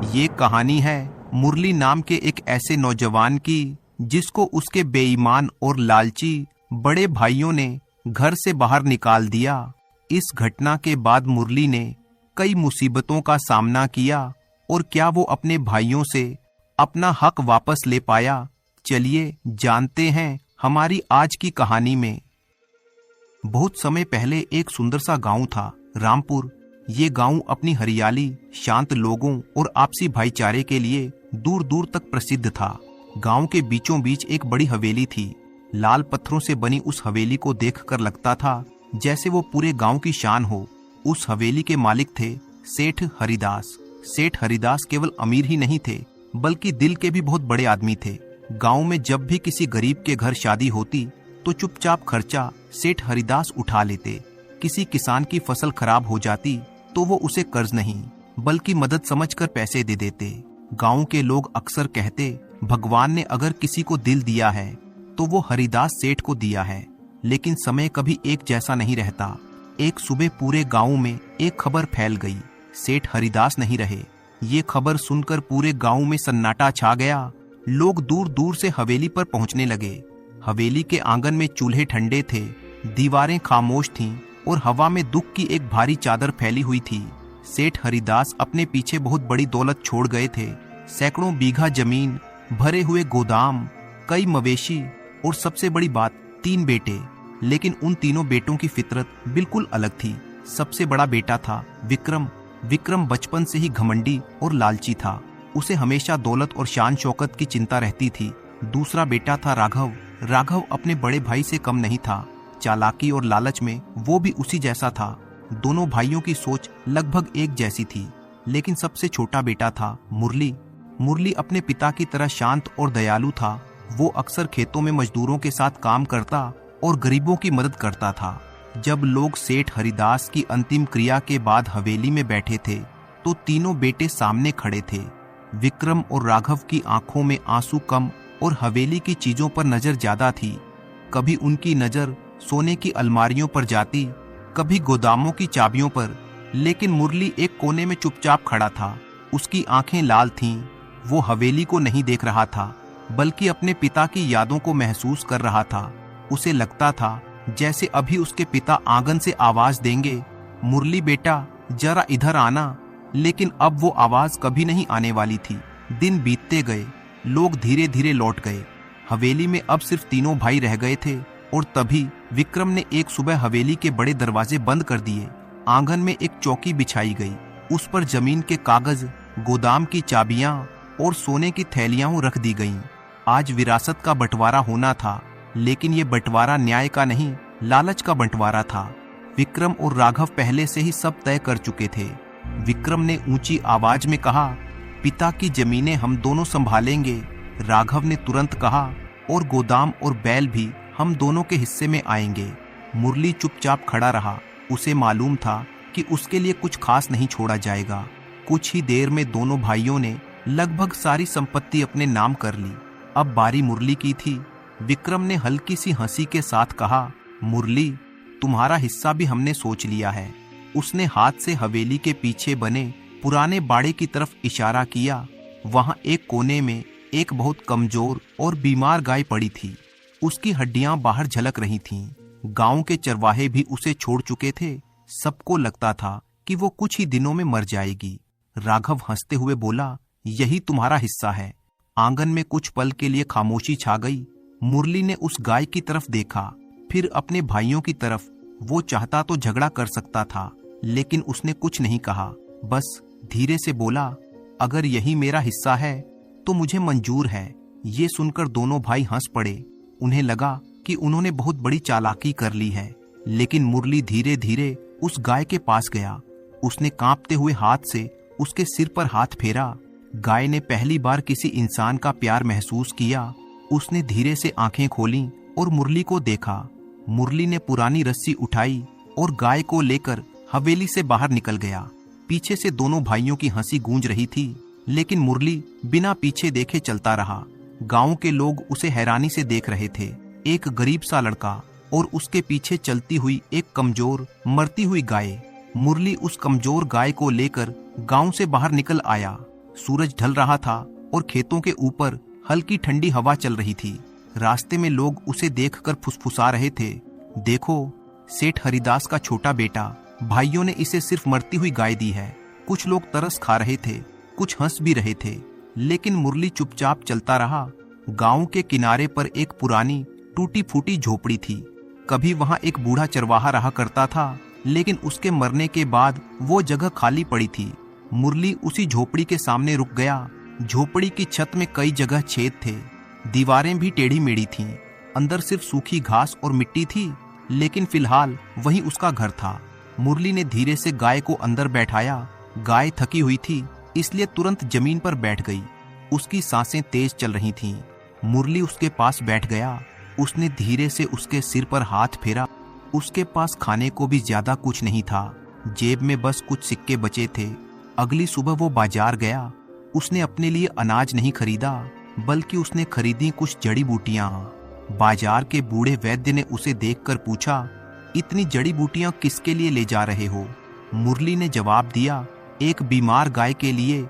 ये कहानी है मुरली नाम के एक ऐसे नौजवान की जिसको उसके बेईमान और लालची बड़े भाइयों ने घर से बाहर निकाल दिया। इस घटना के बाद मुरली ने कई मुसीबतों का सामना किया और क्या वो अपने भाइयों से अपना हक वापस ले पाया? चलिए जानते हैं हमारी आज की कहानी में। बहुत समय पहले एक सुंदर सा गांव था, रामपुर। ये गांव अपनी हरियाली, शांत लोगों और आपसी भाईचारे के लिए दूर दूर तक प्रसिद्ध था। गांव के बीचों बीच एक बड़ी हवेली थी। लाल पत्थरों से बनी उस हवेली को देखकर लगता था जैसे वो पूरे गांव की शान हो। उस हवेली के मालिक थे सेठ हरिदास। सेठ हरिदास केवल अमीर ही नहीं थे बल्कि दिल के भी बहुत बड़े आदमी थे। गांव में जब भी किसी गरीब के घर शादी होती तो चुपचाप खर्चा सेठ हरिदास उठा लेते। किसी किसान की फसल खराब हो जाती तो वो उसे कर्ज नहीं बल्कि मदद समझकर पैसे दे देते। गांव के लोग अक्सर कहते, भगवान ने अगर किसी को दिल दिया है तो वो हरिदास सेठ को दिया है। लेकिन समय कभी एक जैसा नहीं रहता। एक सुबह पूरे गांव में एक खबर फैल गई, सेठ हरिदास नहीं रहे। ये खबर सुनकर पूरे गांव में सन्नाटा छा गया। लोग दूर दूर से हवेली पर पहुंचने लगे। हवेली के आंगन में चूल्हे ठंडे थे, दीवारें खामोश थीं और हवा में दुख की एक भारी चादर फैली हुई थी। सेठ हरिदास अपने पीछे बहुत बड़ी दौलत छोड़ गए थे। सैकड़ों बीघा जमीन, भरे हुए गोदाम, कई मवेशी और सबसे बड़ी बात 3 बेटे। लेकिन उन तीनों बेटों की फितरत बिल्कुल अलग थी। सबसे बड़ा बेटा था विक्रम। विक्रम बचपन से ही घमंडी और लालची था। उसे हमेशा दौलत और शान शौकत की चिंता रहती थी। दूसरा बेटा था राघव। राघव अपने बड़े भाई से कम नहीं था। चालाकी और लालच में वो भी उसी जैसा था। दोनों भाइयों की सोच लगभग एक जैसी थी। लेकिन सबसे छोटा बेटा था मुरली। मुरली अपने पिता की तरह शांत और दयालु था। वो अक्सर खेतों में मजदूरों के साथ काम करता और गरीबों की मदद करता था। जब लोग सेठ हरिदास की अंतिम क्रिया के बाद हवेली में बैठे थे तो तीनों बेटे सामने खड़े थे। विक्रम और राघव की आंखों में आंसू कम और हवेली की चीजों पर नजर ज्यादा थी। कभी उनकी नजर सोने की अलमारियों पर जाती, कभी गोदामों की चाबियों पर। लेकिन मुरली एक कोने में चुपचाप खड़ा था। उसकी आंखें लाल थीं। वो हवेली को नहीं देख रहा था बल्कि अपने पिता की यादों को महसूस कर रहा था। उसे लगता था जैसे अभी उसके पिता आंगन से आवाज देंगे, मुरली बेटा जरा इधर आना। लेकिन अब वो आवाज कभी नहीं आने वाली थी। दिन बीतते गए, लोग धीरे धीरे लौट गए। हवेली में अब सिर्फ तीनों भाई रह गए थे और तभी विक्रम ने एक सुबह हवेली के बड़े दरवाजे बंद कर दिए। आंगन में एक चौकी बिछाई गई। उस पर जमीन के कागज, गोदाम की चाबियां और सोने की थैलियां रख दी गईं। आज विरासत का बंटवारा होना था, लेकिन ये बंटवारा न्याय का नहीं, लालच का बंटवारा था। विक्रम और राघव पहले से ही सब तय कर चुके थे। विक्रम ने ऊंची आवाज में कहा, पिता की जमीनें हम दोनों संभालेंगे। राघव ने तुरंत कहा, और गोदाम और बैल भी हम दोनों के हिस्से में आएंगे। मुरली चुपचाप खड़ा रहा। उसे मालूम था कि उसके लिए कुछ खास नहीं छोड़ा जाएगा। कुछ ही देर में दोनों भाइयों ने लगभग सारी संपत्ति अपने नाम कर ली। अब बारी मुरली की थी। विक्रम ने हल्की सी हंसी के साथ कहा, मुरली तुम्हारा हिस्सा भी हमने सोच लिया है। उसने हाथ से हवेली के पीछे बने पुराने बाड़े की तरफ इशारा किया। वहां एक कोने में एक बहुत कमजोर और बीमार गाय पड़ी थी। उसकी हड्डियां बाहर झलक रही थीं। गांव के चरवाहे भी उसे छोड़ चुके थे। सबको लगता था कि वो कुछ ही दिनों में मर जाएगी। राघव हंसते हुए बोला, यही तुम्हारा हिस्सा है। आंगन में कुछ पल के लिए खामोशी छा गई। मुरली ने उस गाय की तरफ देखा, फिर अपने भाइयों की तरफ। वो चाहता तो झगड़ा कर सकता था, लेकिन उसने कुछ नहीं कहा। बस धीरे से बोला, अगर यही मेरा हिस्सा है तो मुझे मंजूर है। ये सुनकर दोनों भाई हंस पड़े। उन्हें लगा कि उन्होंने बहुत बड़ी चालाकी कर ली है। लेकिन मुरली धीरे धीरे उस गाय के पास गया। उसने कांपते हुए हाथ से उसके सिर पर हाथ फेरा। गाय ने पहली बार किसी इंसान का प्यार महसूस किया। उसने धीरे से आंखें खोलीं और मुरली को देखा। मुरली ने पुरानी रस्सी उठाई और गाय को लेकर हवेली से बाहर निकल गया। पीछे से दोनों भाइयों की हंसी गूंज रही थी, लेकिन मुरली बिना पीछे देखे चलता रहा। गांव के लोग उसे हैरानी से देख रहे थे। एक गरीब सा लड़का और उसके पीछे चलती हुई एक कमजोर मरती हुई गाय। मुरली उस कमजोर गाय को लेकर गांव से बाहर निकल आया। सूरज ढल रहा था और खेतों के ऊपर हल्की ठंडी हवा चल रही थी। रास्ते में लोग उसे देखकर फुसफुसा रहे थे, देखो सेठ हरिदास का छोटा बेटा, भाइयों ने इसे सिर्फ मरती हुई गाय दी है। कुछ लोग तरस खा रहे थे, कुछ हंस भी रहे थे, लेकिन मुरली चुपचाप चलता रहा। गांव के किनारे पर एक पुरानी टूटी फूटी झोपड़ी थी। कभी वहां एक बूढ़ा चरवाहा रहा करता था, लेकिन उसके मरने के बाद वो जगह खाली पड़ी थी। मुरली उसी झोपड़ी के सामने रुक गया। झोपड़ी की छत में कई जगह छेद थे, दीवारें भी टेढ़ी मेढ़ी थीं। अंदर सिर्फ सूखी घास और मिट्टी थी, लेकिन फिलहाल वही उसका घर था। मुरली ने धीरे से गाय को अंदर बैठाया। गाय थकी हुई थी, इसलिए तुरंत जमीन पर बैठ गई। उसकी सांसें तेज चल रही थीं। मुरली उसके पास बैठ गया। उसने धीरे से उसके सिर पर हाथ फेरा। उसके पास खाने को भी ज्यादा कुछ नहीं था, जेब में बस कुछ सिक्के बचे थे। अगली सुबह वो बाजार गया। उसने अपने लिए अनाज नहीं खरीदा, बल्कि उसने खरीदी कुछ जड़ी बूटियां। बाजार के बूढ़े वैद्य ने उसे देखकर पूछा, इतनी जड़ी बूटियां किसके लिए ले जा रहे हो? मुरली ने जवाब दिया, एक बीमार गाय के लिए।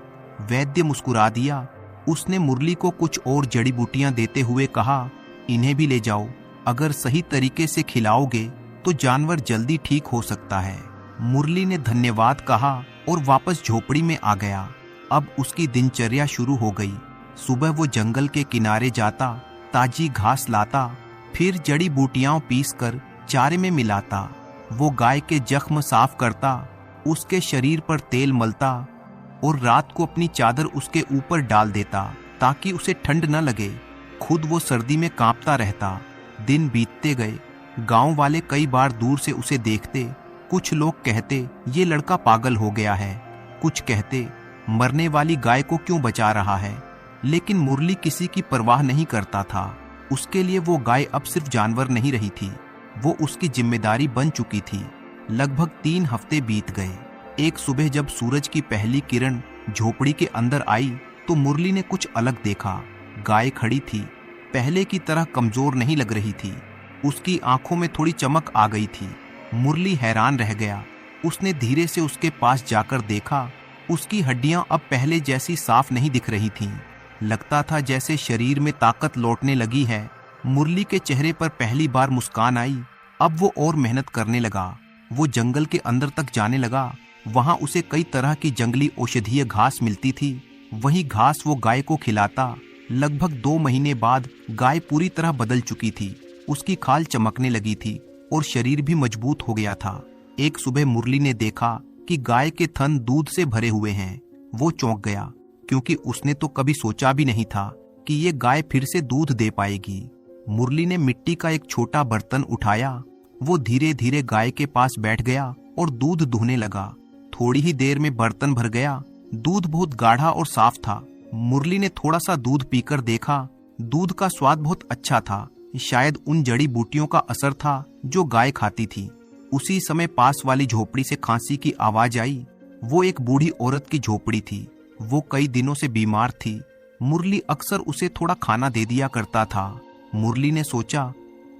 वैद्य मुस्कुरा दिया। उसने मुरली को कुछ और जड़ी बूटियां देते हुए कहा, इन्हें भी ले जाओ। अगर सही तरीके से खिलाओगे तो जानवर जल्दी ठीक हो सकता है। मुरली ने धन्यवाद कहा और वापस झोपड़ी में आ गया। अब उसकी दिनचर्या शुरू हो गई। सुबह वो जंगल के किनारे जाता, ताजी घास लाता, फिर जड़ी बूटियां पीसकर चारे में मिलाता। वो गाय के जख्म साफ करता, उसके शरीर पर तेल मलता और रात को अपनी चादर उसके ऊपर डाल देता ताकि उसे ठंड न लगे। खुद वो सर्दी में कांपता रहता। दिन बीतते गए। गांव वाले कई बार दूर से उसे देखते। कुछ लोग कहते ये लड़का पागल हो गया है, कुछ कहते मरने वाली गाय को क्यों बचा रहा है। लेकिन मुरली किसी की परवाह नहीं करता था। उसके लिए वो गाय अब सिर्फ जानवर नहीं रही थी, वो उसकी जिम्मेदारी बन चुकी थी। लगभग 3 हफ्ते बीत गए। एक सुबह जब सूरज की पहली किरण झोपड़ी के अंदर आई तो मुरली ने कुछ अलग देखा। गाय खड़ी थी, पहले की तरह कमजोर नहीं लग रही थी। उसकी आंखों में थोड़ी चमक आ गई थी। मुरली हैरान रह गया। उसने धीरे से उसके पास जाकर देखा। उसकी हड्डियां अब पहले जैसी साफ नहीं दिख रही थीं। लगता था जैसे शरीर में ताकत लौटने लगी है। मुरली के चेहरे पर पहली बार मुस्कान आई। अब वो और मेहनत करने लगा। वो जंगल के अंदर तक जाने लगा। वहां उसे कई तरह की जंगली औषधीय घास मिलती थी। वही घास वो गाय को खिलाता। लगभग 2 महीने बाद गाय पूरी तरह बदल चुकी थी। उसकी खाल चमकने लगी थी और शरीर भी मजबूत हो गया था। एक सुबह मुरली ने देखा कि गाय के थन दूध से भरे हुए हैं। वो चौंक गया, क्योंकि उसने तो कभी सोचा भी नहीं था कि ये गाय फिर से दूध दे पाएगी। मुरली ने मिट्टी का एक छोटा बर्तन उठाया। वो धीरे धीरे गाय के पास बैठ गया और दूध दूहने लगा। थोड़ी ही देर में बर्तन भर गया। दूध बहुत गाढ़ा और साफ था। मुरली ने थोड़ा सा दूध पीकर देखा। दूध का स्वाद बहुत अच्छा था। शायद उन जड़ी बूटियों का असर था जो गाय खाती थी। उसी समय पास वाली झोपड़ी से खांसी की आवाज आई। वो एक बूढ़ी औरत की झोपड़ी थी। वो कई दिनों से बीमार थी। मुरली अक्सर उसे थोड़ा खाना दे दिया करता था। मुरली ने सोचा,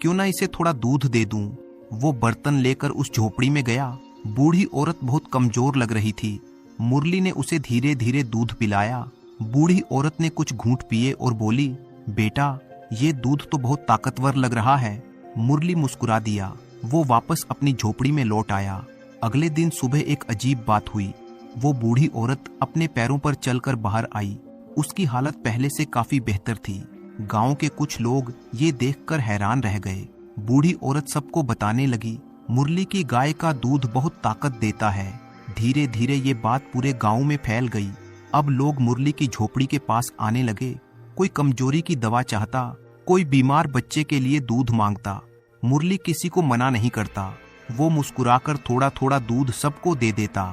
क्यों ना इसे थोड़ा दूध दे दूं। वो बर्तन लेकर उस झोपड़ी में गया। बूढ़ी औरत बहुत कमजोर लग रही थी। मुरली ने उसे धीरे धीरे दूध पिलाया। बूढ़ी औरत ने कुछ घूंट पिए और बोली, बेटा ये दूध तो बहुत ताकतवर लग रहा है। मुरली मुस्कुरा दिया। वो वापस अपनी झोपड़ी में लौट आया। अगले दिन सुबह एक अजीब बात हुई। वो बूढ़ी औरत अपने पैरों पर चलकर बाहर आई। उसकी हालत पहले से काफी बेहतर थी। गांव के कुछ लोग ये देखकर हैरान रह गए। बूढ़ी औरत सबको बताने लगी, मुरली की गाय का दूध बहुत ताकत देता है। धीरे धीरे ये बात पूरे गांव में फैल गई। अब लोग मुरली की झोपड़ी के पास आने लगे। कोई कमजोरी की दवा चाहता, कोई बीमार बच्चे के लिए दूध मांगता। मुरली किसी को मना नहीं करता। वो मुस्कुराकर थोड़ा थोड़ा दूध सबको दे देता।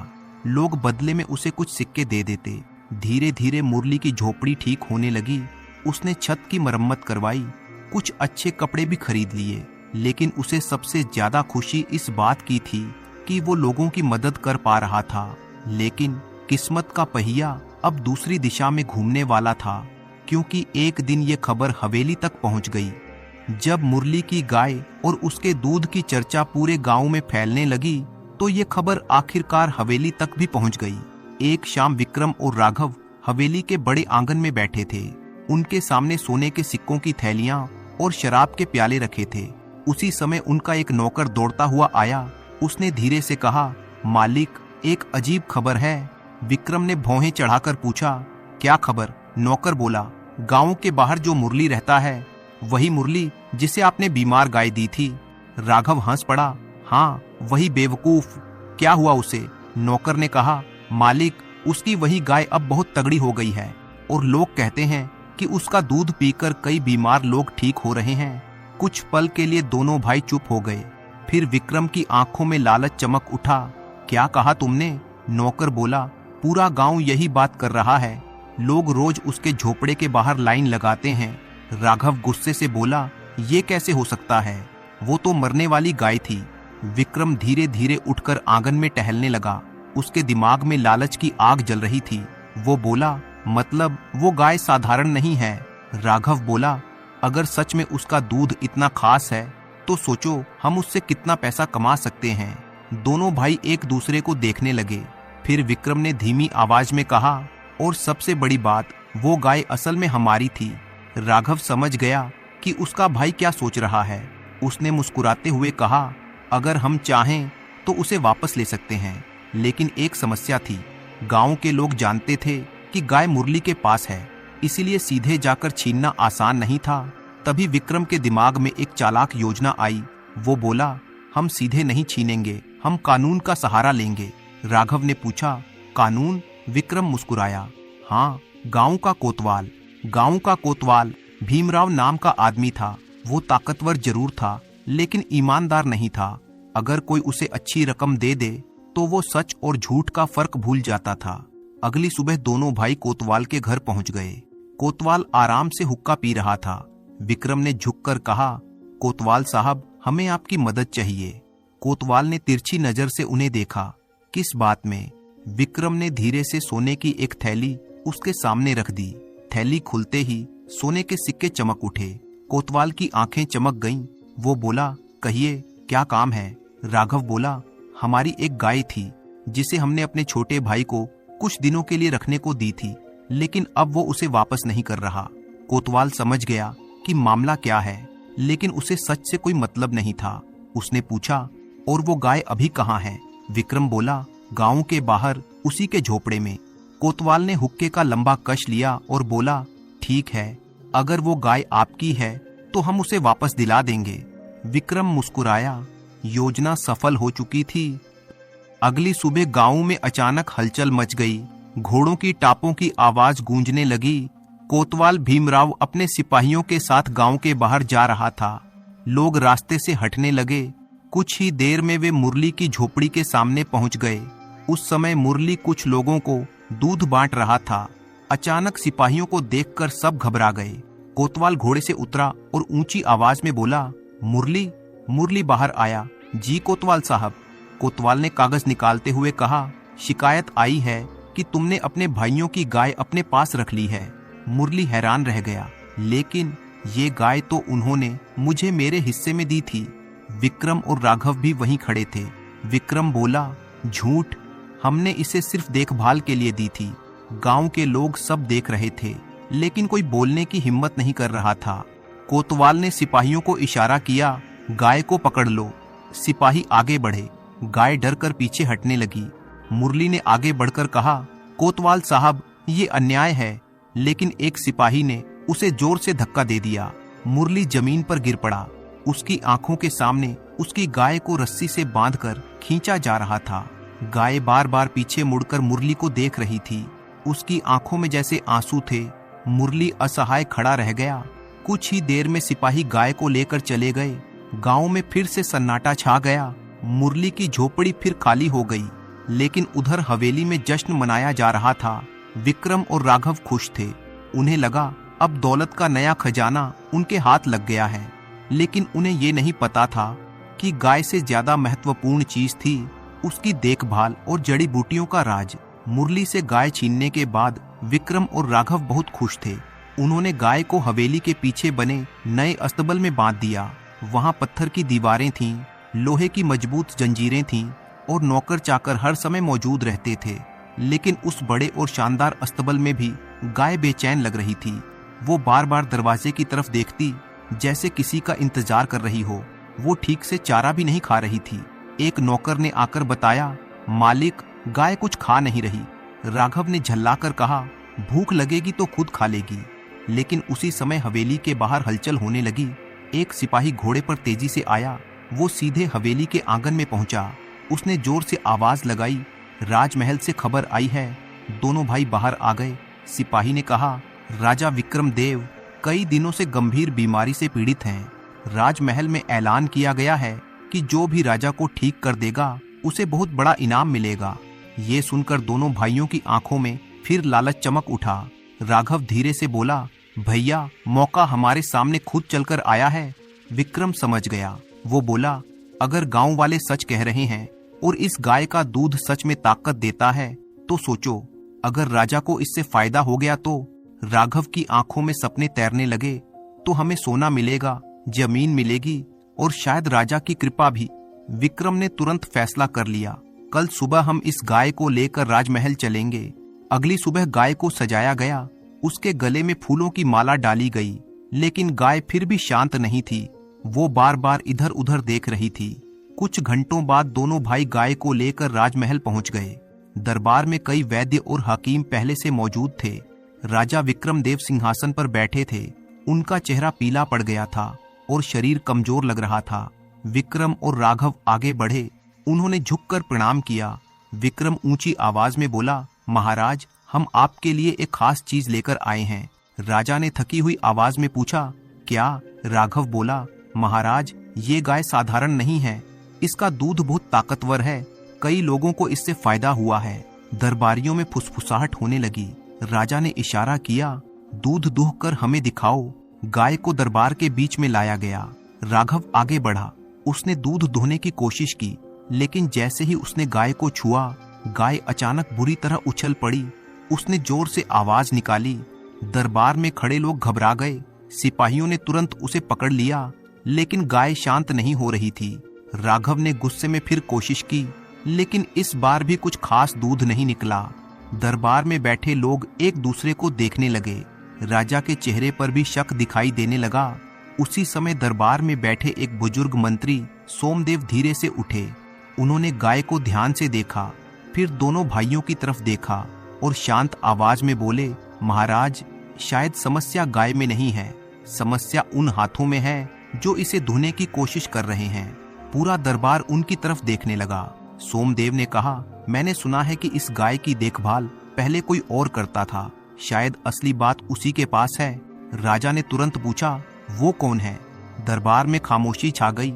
लोग बदले में उसे कुछ सिक्के दे देते। धीरे धीरे मुरली की झोपड़ी ठीक होने लगी। उसने छत की मरम्मत करवाई, कुछ अच्छे कपड़े भी खरीद लिए। लेकिन उसे सबसे ज्यादा खुशी इस बात की थी कि वो लोगों की मदद कर पा रहा था। लेकिन किस्मत का पहिया अब दूसरी दिशा में घूमने वाला था, क्योंकि एक दिन ये खबर हवेली तक पहुंच गई। जब मुरली की गाय और उसके दूध की चर्चा पूरे गांव में फैलने लगी तो ये खबर आखिरकार हवेली तक भी पहुंच गई। एक शाम विक्रम और राघव हवेली के बड़े आंगन में बैठे थे। उनके सामने सोने के सिक्कों की थैलियां और शराब के प्याले रखे थे। उसी समय उनका एक नौकर दौड़ता हुआ आया। उसने धीरे से कहा, मालिक, एक अजीब खबर है। विक्रम ने भौहें चढ़ाकर पूछा, क्या खबर? नौकर बोला, गांव के बाहर जो मुरली रहता है, वही मुरली जिसे आपने बीमार गाय दी थी। राघव हंस पड़ा। हाँ, वही बेवकूफ, क्या हुआ उसे? नौकर ने कहा, मालिक, उसकी वही गाय अब बहुत तगड़ी हो गई है और लोग कहते हैं कि उसका दूध पीकर कई बीमार लोग ठीक हो रहे हैं। कुछ पल के लिए दोनों भाई चुप हो गए। फिर विक्रम की आंखों में लालच चमक उठा। क्या कहा तुमने? नौकर बोला, पूरा गांव यही बात कर रहा है। लोग रोज उसके झोपड़े के बाहर लाइन लगाते हैं। राघव गुस्से से बोला, ये कैसे हो सकता है? वो तो मरने वाली गाय थी। विक्रम धीरे धीरे उठकर आंगन में टहलने लगा। उसके दिमाग में लालच की आग जल रही थी। वो बोला, मतलब वो गाय साधारण नहीं है? राघव बोला, अगर सच में उसका दूध इतना खास है तो सोचो हम उससे कितना पैसा कमा सकते हैं। दोनों भाई एक दूसरे को देखने लगे। फिर विक्रम ने धीमी आवाज में कहा, और सबसे बड़ी बात, वो गाय असल में हमारी थी। राघव समझ गया कि उसका भाई क्या सोच रहा है। उसने मुस्कुराते हुए कहा, अगर हम चाहें तो उसे वापस ले सकते हैं, लेकिन एक समस्या थी। गांव के लोग जानते थे कि गाय मुरली के पास है, इसीलिए सीधे जाकर छीनना आसान नहीं था। तभी विक्रम के दिमाग में एक चालाक योजना आई। वो बोला, हम सीधे नहीं छीनेंगे, हम कानून का सहारा लेंगे। राघव ने पूछा, कानून? विक्रम मुस्कुराया, हाँ, गांव का कोतवाल भीमराव नाम का आदमी था। वो ताकतवर जरूर था, लेकिन ईमानदार नहीं था। अगर कोई उसे अच्छी रकम दे दे तो वो सच और झूठ का फर्क भूल जाता था। अगली सुबह दोनों भाई कोतवाल के घर पहुंच गए। कोतवाल आराम से हुक्का पी रहा था। विक्रम ने झुककर कहा, कोतवाल साहब, हमें आपकी मदद चाहिए। कोतवाल ने तिरछी नजर से उन्हें देखा। किस बात में? विक्रम ने धीरे से सोने की एक थैली उसके सामने रख दी। थैली खुलते ही सोने के सिक्के चमक उठे। कोतवाल की आंखें चमक गईं। वो बोला, कहिए, क्या काम है? राघव बोला, हमारी एक गाय थी जिसे हमने अपने छोटे भाई को कुछ दिनों के लिए रखने को दी थी, लेकिन अब वो उसे वापस नहीं कर रहा। कोतवाल समझ गया कि मामला क्या है, लेकिन उसे सच से कोई मतलब नहीं था। उसने पूछा, और वो गाय अभी कहाँ है? विक्रम बोला, गांव के बाहर, उसी के झोपड़े में। कोतवाल ने हुक्के का लंबा कश लिया और बोला, ठीक है, अगर वो गाय आपकी है तो हम उसे वापस दिला देंगे। विक्रम मुस्कुराया। योजना सफल हो चुकी थी। अगली सुबह गांव में अचानक हलचल मच गई। घोड़ों की टापों की आवाज गूंजने लगी। कोतवाल भीमराव अपने सिपाहियों के साथ गांव के बाहर जा रहा था। लोग रास्ते से हटने लगे। कुछ ही देर में वे मुरली की झोपड़ी के सामने पहुंच गए। उस समय मुरली कुछ लोगों को दूध बांट रहा था। अचानक सिपाहियों को देखकर सब घबरा गए। कोतवाल घोड़े से उतरा और ऊंची आवाज में बोला, मुरली? मुरली बाहर आया। जी कोतवाल साहब। कोतवाल ने कागज निकालते हुए कहा, शिकायत आई है कि तुमने अपने भाइयों की गाय अपने पास रख ली है। मुरली हैरान रह गया, लेकिन ये गाय तो उन्होंने मुझे मेरे हिस्से में दी थी। विक्रम और राघव भी वहीं खड़े थे। विक्रम बोला, झूठ, हमने इसे सिर्फ देखभाल के लिए दी थी। गांव के लोग सब देख रहे थे, लेकिन कोई बोलने की हिम्मत नहीं कर रहा था। कोतवाल ने सिपाहियों को इशारा किया, गाय को पकड़ लो। सिपाही आगे बढ़े। गाय डर कर पीछे हटने लगी। मुरली ने आगे बढ़कर कहा, कोतवाल साहब, ये अन्याय है। लेकिन एक सिपाही ने उसे जोर से धक्का दे दिया। मुरली जमीन पर गिर पड़ा। उसकी आंखों के सामने उसकी गाय को रस्सी से बांधकर खींचा जा रहा था। गाय बार बार पीछे मुड़कर मुरली को देख रही थी। उसकी आंखों में जैसे आंसू थे। मुरली असहाय खड़ा रह गया। कुछ ही देर में सिपाही गाय को लेकर चले गए। गांव में फिर से सन्नाटा छा गया। मुरली की झोपड़ी फिर खाली हो गई, लेकिन उधर हवेली में जश्न मनाया जा रहा था। विक्रम और राघव खुश थे। उन्हें लगा अब दौलत का नया खजाना उनके हाथ लग गया है। लेकिन उन्हें ये नहीं पता था कि गाय से ज्यादा महत्वपूर्ण चीज थी उसकी देखभाल और जड़ी बूटियों का राज। मुरली से गाय छीनने के बाद विक्रम और राघव बहुत खुश थे। उन्होंने गाय को हवेली के पीछे बने नए अस्तबल में बांध दिया। वहां पत्थर की दीवारें थीं, लोहे की मजबूत जंजीरें थीं और नौकर चाकर हर समय मौजूद रहते थे। लेकिन उस बड़े और शानदार अस्तबल में भी गाय बेचैन लग रही थी। वो बार बार दरवाजे की तरफ देखती, जैसे किसी का इंतजार कर रही हो। वो ठीक से चारा भी नहीं खा रही थी। एक नौकर ने आकर बताया, मालिक, गाय कुछ खा नहीं रही। राघव ने झल्लाकर कहा, भूख लगेगी तो खुद खा लेगी। लेकिन उसी समय हवेली के बाहर हलचल होने लगी। एक सिपाही घोड़े पर तेजी से आया। वो सीधे हवेली के आंगन में पहुंचा। उसने जोर से आवाज लगाई, राजमहल से खबर आई है। दोनों भाई बाहर आ गए। सिपाही ने कहा, राजा विक्रमदेव कई दिनों से गंभीर बीमारी से पीड़ित हैं। राजमहल में ऐलान किया गया है कि जो भी राजा को ठीक कर देगा उसे बहुत बड़ा इनाम मिलेगा। ये सुनकर दोनों भाइयों की आंखों में फिर लालच चमक उठा। राघव धीरे से बोला, भैया, मौका हमारे सामने खुद चलकर आया है। विक्रम समझ गया। वो बोला, अगर गांव वाले सच कह रहे हैं और इस गाय का दूध सच में ताकत देता है तो सोचो, अगर राजा को इससे फायदा हो गया तो। राघव की आंखों में सपने तैरने लगे। तो हमें सोना मिलेगा, जमीन मिलेगी और शायद राजा की कृपा भी। विक्रम ने तुरंत फैसला कर लिया, कल सुबह हम इस गाय को लेकर राजमहल चलेंगे। अगली सुबह गाय को सजाया गया। उसके गले में फूलों की माला डाली गई, लेकिन गाय फिर भी शांत नहीं थी। वो बार बार इधर उधर देख रही थी। कुछ घंटों बाद दोनों भाई गाय को लेकर राजमहल पहुंच गए। दरबार में कई वैद्य और हकीम पहले से मौजूद थे। राजा विक्रमदेव सिंहासन पर बैठे थे। उनका चेहरा पीला पड़ गया था और शरीर कमजोर लग रहा था। विक्रम और राघव आगे बढ़े। उन्होंने झुककर प्रणाम किया। विक्रम ऊंची आवाज में बोला, महाराज, हम आपके लिए एक खास चीज लेकर आए हैं। राजा ने थकी हुई आवाज में पूछा, क्या? राघव बोला, महाराज, ये गाय साधारण नहीं है। इसका दूध बहुत ताकतवर है। कई लोगों को इससे फायदा हुआ है। दरबारियों में फुसफुसाहट होने लगी। राजा ने इशारा किया, दूध दूहकर हमें दिखाओ। गाय को दरबार के बीच में लाया गया। राघव आगे बढ़ा। उसने दूध दूहने की कोशिश की, लेकिन जैसे ही उसने गाय को छुआ, गाय अचानक बुरी तरह उछल पड़ी। उसने जोर से आवाज निकाली। दरबार में खड़े लोग घबरा गए। सिपाहियों ने तुरंत उसे पकड़ लिया, लेकिन गाय शांत नहीं हो रही थी। राघव ने गुस्से में फिर कोशिश की, लेकिन इस बार भी कुछ खास दूध नहीं निकला। दरबार में बैठे लोग एक दूसरे को देखने लगे। राजा के चेहरे पर भी शक दिखाई देने लगा। उसी समय दरबार में बैठे एक बुजुर्ग मंत्री सोमदेव धीरे से उठे। उन्होंने गाय को ध्यान से देखा, फिर दोनों भाइयों की तरफ देखा और शांत आवाज में बोले, महाराज, शायद समस्या गाय में नहीं है। समस्या उन हाथों में है जो इसे धोने की कोशिश कर रहे हैं। पूरा दरबार उनकी तरफ देखने लगा। सोमदेव ने कहा, मैंने सुना है कि इस गाय की देखभाल पहले कोई और करता था। शायद असली बात उसी के पास है। राजा ने तुरंत पूछा, वो कौन है? दरबार में खामोशी छा गई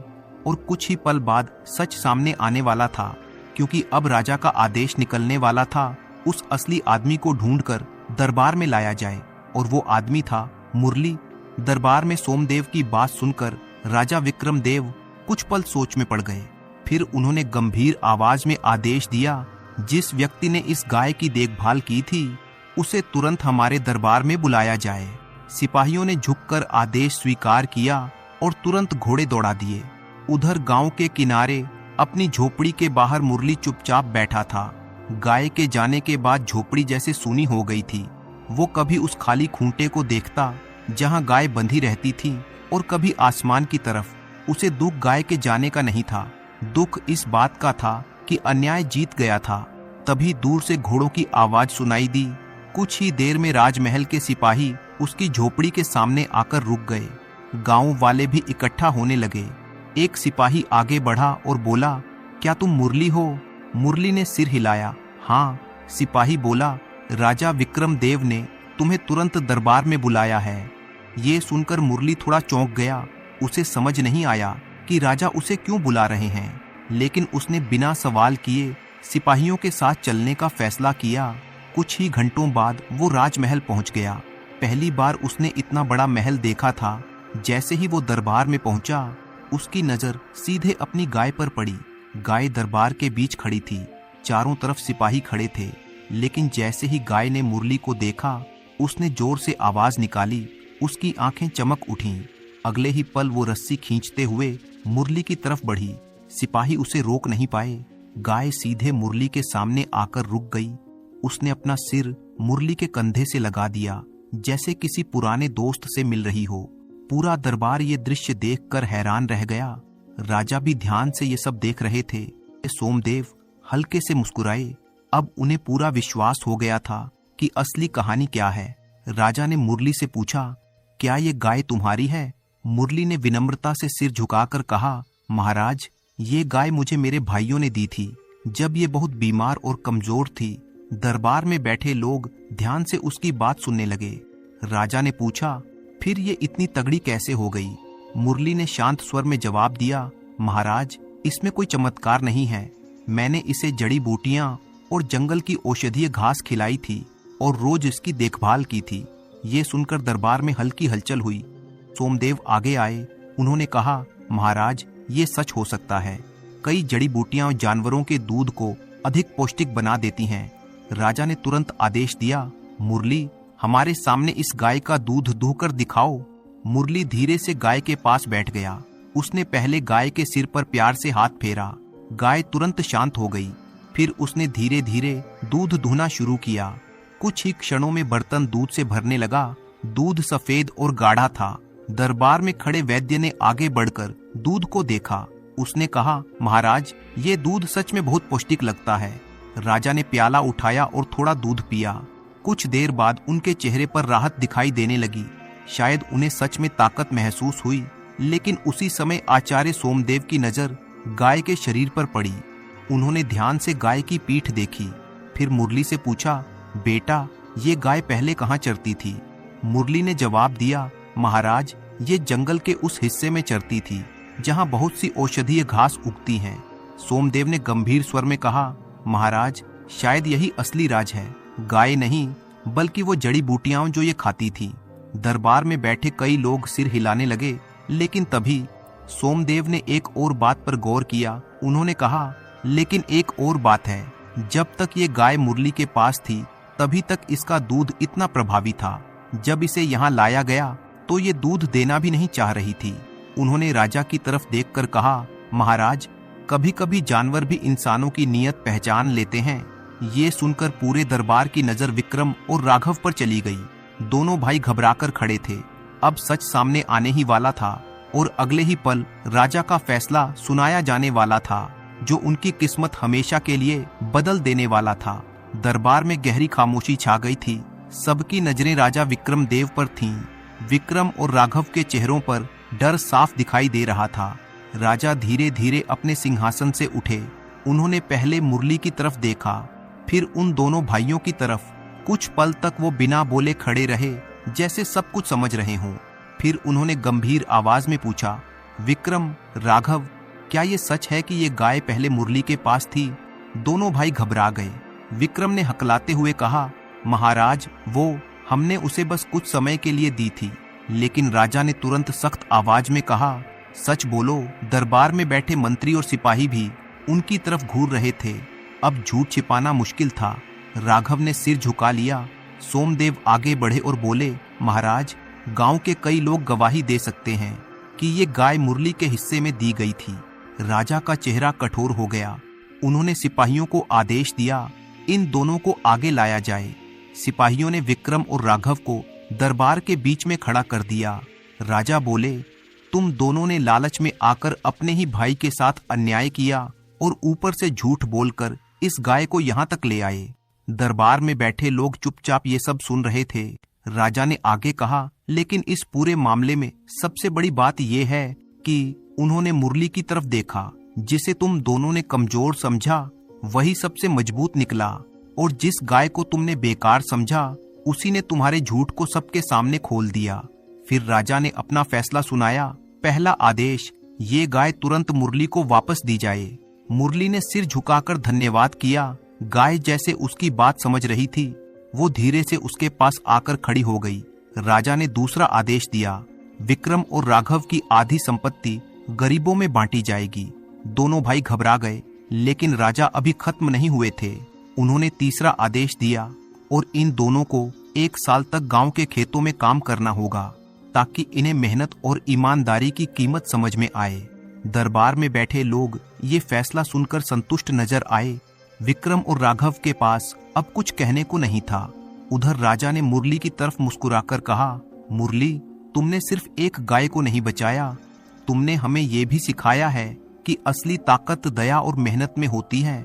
और कुछ ही पल बाद सच सामने आने वाला था, क्योंकि अब राजा का आदेश निकलने वाला था। उस असली आदमी को ढूंढकर दरबार में लाया जाए, और वो आदमी था मुरली। दरबार में सोमदेव की बात सुनकर राजा विक्रमदेव कुछ पल सोच में पड़ गए। फिर उन्होंने गंभीर आवाज में आदेश दिया, जिस व्यक्ति ने इस गाय की देखभाल की थी उसे तुरंत हमारे दरबार में बुलाया जाए। सिपाहियों ने झुककर आदेश स्वीकार किया और तुरंत घोड़े दौड़ा दिए। उधर गांव के किनारे अपनी झोपड़ी के बाहर मुरली चुपचाप बैठा था। गाय के जाने के बाद झोपड़ी जैसे सूनी हो गई थी। वो कभी उस खाली खूंटे को देखता जहां गाय बंधी रहती थी, और कभी आसमान की तरफ। उसे दुख गाय के जाने का नहीं था, दुख इस बात का था कि अन्याय जीत गया था। तभी दूर से घोड़ों की आवाज सुनाई दी। कुछ ही देर में राजमहल के सिपाही उसकी झोपड़ी के सामने आकर रुक गए। गांव वाले भी इकट्ठा होने लगे। एक सिपाही आगे बढ़ा और बोला, क्या तुम मुरली हो? मुरली ने सिर हिलाया। हाँ। सिपाही बोला, राजा विक्रमदेव ने तुम्हें तुरंत दरबार में बुलाया है। ये सुनकर मुरली थोड़ा चौंक गया। उसे समझ नहीं आया कि राजा उसे क्यों बुला रहे हैं, लेकिन उसने बिना सवाल किए सिपाहियों के साथ चलने का फैसला किया। कुछ ही घंटों बाद वो राजमहल पहुंच गया। पहली बार उसने इतना बड़ा महल देखा था। जैसे ही वो दरबार में पहुंचा, उसकी नजर सीधे अपनी गाय पर पड़ी। गाय दरबार के बीच खड़ी थी। चारों तरफ सिपाही खड़े थे, लेकिन जैसे ही गाय ने मुरली को देखा, उसने जोर से आवाज निकाली। उसकी आंखें चमक उठीं। अगले ही पल वो रस्सी खींचते हुए मुरली की तरफ बढ़ी। सिपाही उसे रोक नहीं पाए। गाय सीधे मुरली के सामने आकर रुक गई। उसने अपना सिर मुरली के कंधे से लगा दिया, जैसे किसी पुराने दोस्त से मिल रही हो। पूरा दरबार ये दृश्य देखकर हैरान रह गया। राजा भी ध्यान से ये सब देख रहे थे। सोमदेव हल्के से मुस्कुराए। अब उन्हें पूरा विश्वास हो गया था कि असली कहानी क्या है। राजा ने मुरली से पूछा, क्या ये गाय तुम्हारी है? मुरली ने विनम्रता से सिर झुकाकर कहा, महाराज, ये गाय मुझे मेरे भाइयों ने दी थी जब ये बहुत बीमार और कमजोर थी। दरबार में बैठे लोग ध्यान से उसकी बात सुनने लगे। राजा ने पूछा, फिर ये इतनी तगड़ी कैसे हो गई? मुरली ने शांत स्वर में जवाब दिया, महाराज, इसमें कोई चमत्कार नहीं है। मैंने इसे जड़ी बूटियां और जंगल की औषधीय घास खिलाई थी और रोज इसकी देखभाल की थी। ये सुनकर दरबार में हल्की हलचल हुई। सोमदेव आगे आए। उन्होंने कहा, महाराज, ये सच हो सकता है। कई जड़ी बूटियां जानवरों के दूध को अधिक पौष्टिक बना देती हैं। राजा ने तुरंत आदेश दिया, मुरली, हमारे सामने इस गाय का दूध दूहकर दिखाओ। मुरली धीरे से गाय के पास बैठ गया। उसने पहले गाय के सिर पर प्यार से हाथ फेरा। गाय तुरंत शांत हो गई। फिर उसने धीरे धीरे दूध दूहना शुरू किया। कुछ ही क्षणों में बर्तन दूध से भरने लगा। दूध सफेद और गाढ़ा था। दरबार में खड़े वैद्य ने आगे बढ़कर दूध को देखा। उसने कहा, महाराज, ये दूध सच में बहुत पौष्टिक लगता है। राजा ने प्याला उठाया और थोड़ा दूध पिया। कुछ देर बाद उनके चेहरे पर राहत दिखाई देने लगी। शायद उन्हें सच में ताकत महसूस हुई। लेकिन उसी समय आचार्य सोमदेव की नजर गाय के शरीर पर पड़ी। उन्होंने ध्यान से गाय की पीठ देखी। फिर मुरली से पूछा, बेटा, ये गाय पहले कहाँ चरती थी? मुरली ने जवाब दिया, महाराज, ये जंगल के उस हिस्से में चरती थी जहाँ बहुत सी औषधीय घास उगती हैं। सोमदेव ने गंभीर स्वर में कहा, महाराज, शायद यही असली राज है। गाय नहीं, बल्कि वो जड़ी बूटियां जो ये खाती थी। दरबार में बैठे कई लोग सिर हिलाने लगे। लेकिन तभी सोमदेव ने एक और बात पर गौर किया। उन्होंने कहा, लेकिन एक और बात है, जब तक ये गाय मुरली के पास थी तभी तक इसका दूध इतना प्रभावी था। जब इसे यहाँ लाया गया तो ये दूध देना भी नहीं चाह रही थी। उन्होंने राजा की तरफ देखकर कहा, महाराज, कभी कभी जानवर भी इंसानों की नीयत पहचान लेते हैं। ये सुनकर पूरे दरबार की नजर विक्रम और राघव पर चली गई। दोनों भाई घबराकर खड़े थे। अब सच सामने आने ही वाला था और अगले ही पल राजा का फैसला सुनाया जाने वाला था, जो उनकी किस्मत हमेशा के लिए बदल देने वाला था। दरबार में गहरी खामोशी छा गई थी। सबकी नजरें राजा विक्रम देव पर थीं। विक्रम और राघव के चेहरों पर डर साफ दिखाई दे रहा था। राजा धीरे धीरे अपने सिंहासन से उठे। उन्होंने पहले मुरली की तरफ देखा, फिर उन दोनों भाइयों की तरफ। कुछ पल तक वो बिना बोले खड़े रहे, जैसे सब कुछ समझ रहे हों। फिर उन्होंने गंभीर आवाज में पूछा, विक्रम, राघव, क्या ये सच है कि ये गाय पहले मुरली के पास थी? दोनों भाई घबरा गए। विक्रम ने हकलाते हुए कहा, महाराज, हमने उसे बस कुछ समय के लिए दी थी। लेकिन राजा ने तुरंत सख्त आवाज में कहा, सच बोलो। दरबार में बैठे मंत्री और सिपाही भी उनकी तरफ घूर रहे थे। अब झूठ छिपाना मुश्किल था। राघव ने सिर झुका लिया। सोमदेव आगे बढ़े और बोले, महाराज, गांव के कई लोग गवाही दे सकते हैं कि ये गाय मुरली के हिस्से में दी गई थी। राजा का चेहरा कठोर हो गया। उन्होंने सिपाहियों को आदेश दिया, इन दोनों को आगे लाया जाए। सिपाहियों ने विक्रम और राघव को दरबार के बीच में खड़ा कर दिया। राजा बोले, तुम दोनों ने लालच में आकर अपने ही भाई के साथ अन्याय किया और ऊपर से झूठ बोलकर इस गाय को यहाँ तक ले आए। दरबार में बैठे लोग चुपचाप ये सब सुन रहे थे। राजा ने आगे कहा, लेकिन इस पूरे मामले में सबसे बड़ी बात यह है कि उन्होंने मुरली की तरफ देखा। जिसे तुम दोनों ने कमजोर समझा वही सबसे मजबूत निकला, और जिस गाय को तुमने बेकार समझा उसी ने तुम्हारे झूठ को सबके सामने खोल दिया। फिर राजा ने अपना फैसला सुनाया। पहला आदेश, ये गाय तुरंत मुरली को वापस दी जाए। मुरली ने सिर झुकाकर धन्यवाद किया। गाय जैसे उसकी बात समझ रही थी, वो धीरे से उसके पास आकर खड़ी हो गई। राजा ने दूसरा आदेश दिया, विक्रम और राघव की आधी संपत्ति गरीबों में बांटी जाएगी। दोनों भाई घबरा गए, लेकिन राजा अभी खत्म नहीं हुए थे। उन्होंने तीसरा आदेश दिया, और इन दोनों को 1 साल तक गांव के खेतों में काम करना होगा, ताकि इन्हें मेहनत और ईमानदारी की कीमत समझ में आए। दरबार में बैठे लोग ये फैसला सुनकर संतुष्ट नजर आए। विक्रम और राघव के पास अब कुछ कहने को नहीं था। उधर राजा ने मुरली की तरफ मुस्कुराकर कहा, मुरली, तुमने सिर्फ एक गाय को नहीं बचाया, तुमने हमें ये भी सिखाया है कि असली ताकत दया और मेहनत में होती है।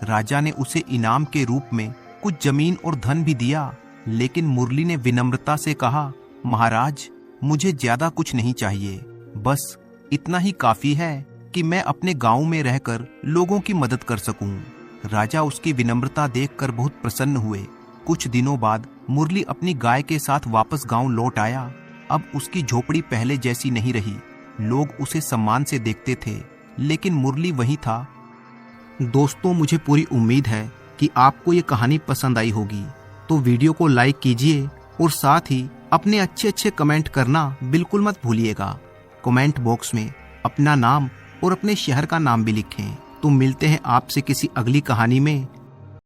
राजा ने उसे इनाम के रूप में कुछ जमीन और धन भी दिया, लेकिन मुरली ने विनम्रता से कहा, महाराज, मुझे ज्यादा कुछ नहीं चाहिए, बस इतना ही काफी है कि मैं अपने गांव में रहकर लोगों की मदद कर सकूं। राजा उसकी विनम्रता देखकर बहुत प्रसन्न हुए। कुछ दिनों बाद मुरली अपनी गाय के साथ वापस गांव लौट आया। अब उसकी झोपड़ी पहले जैसी नहीं रही। लोग उसे सम्मान से देखते थे, लेकिन मुरली वही था। दोस्तों, मुझे पूरी उम्मीद है कि आपको ये कहानी पसंद आई होगी, तो वीडियो को लाइक कीजिए और साथ ही अपने अच्छे अच्छे कमेंट करना बिल्कुल मत भूलिएगा। कमेंट बॉक्स में अपना नाम और अपने शहर का नाम भी लिखें। तो मिलते हैं आपसे किसी अगली कहानी में।